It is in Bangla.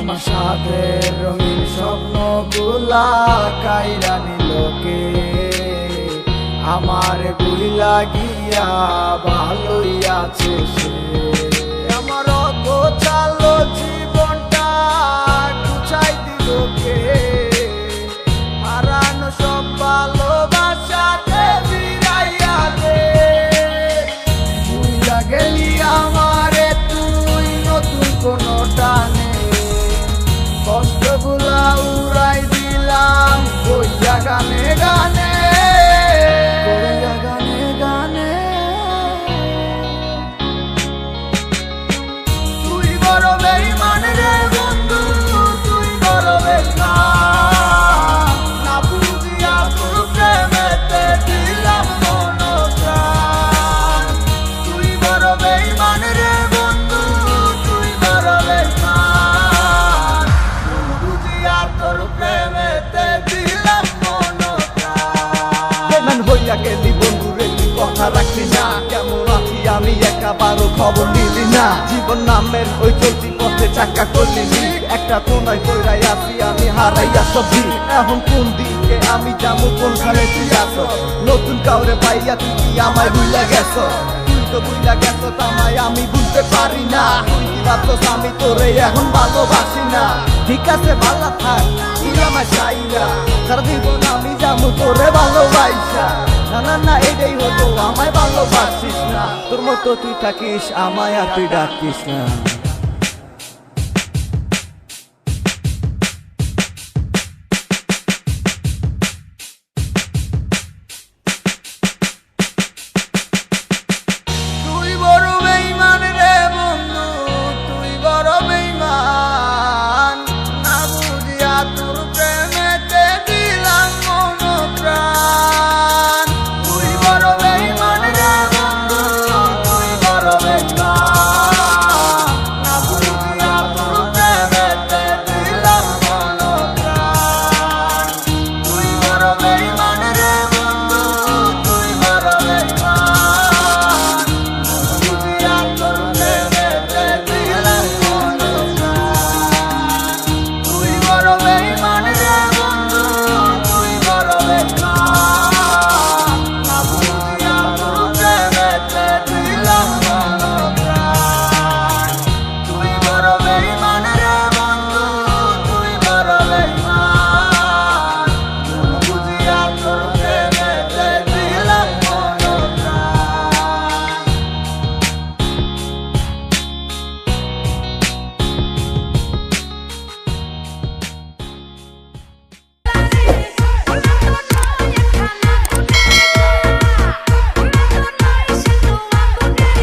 আমার সাথে রঙিন স্বপ্নগুলা কাইরা নিলোকে, আমার বুইলা গিয়া ভালোই আছে সে। আমার গোছালো জীবনটা গুছাই দিল কে, হারানো সব ভালোবাসাতে ফিরাইয়া দে। বুইলা গেলি আমারে তুই নতুন কোনো টানে, কষ্টগুলা উড়াই দিলাম কইয়া গানে গানে, কইয়া গানে গানে। তুই বড় বেঈমান রে বন্ধু, তুই বড় বেঈমান, না বুঝিয়া তোর প্রেমেতে দিলাম মন প্রাণ। তুই বড় বেঈমান রে বন্ধু, তুই বড় বেঈমান, বুঝিয়া তোর প্রেমেতে দিলাম মন প্রাণ। বেঈমান হইয়া গেলি বন্ধু রে, তুই কথা রাখলি না। কেমন আছি আমি একাবারও খবর নিলি না। জীবন নামের ওই চলতি পথে চাকা করলি লিক, একটা কোনায় কইরাই আছি আমি হারাইয়া সবজি। এখন কোন দিকে আমি যাবো, কোনখানে তুই আসো? নতুন কাউরে পাইয়া তুই কি আমায় ভুইলা গেছো? তুই তো ভুইলা গেছো আমায়, আমি বুঝতে পারি না। তুই কি ভাবছস আমি তোরে এখন ভালোবাসি না? ঠিক আছে ভালো থাক, তুই আমায় চাই না। সারা জীবন আমি যাবো তোরে ভালোবাসা। না না না এটাই হতো, আমায় ভালোবাসিস না। তোর মতো তুই থাকিস, আমায় আর তুই ডাকিস না।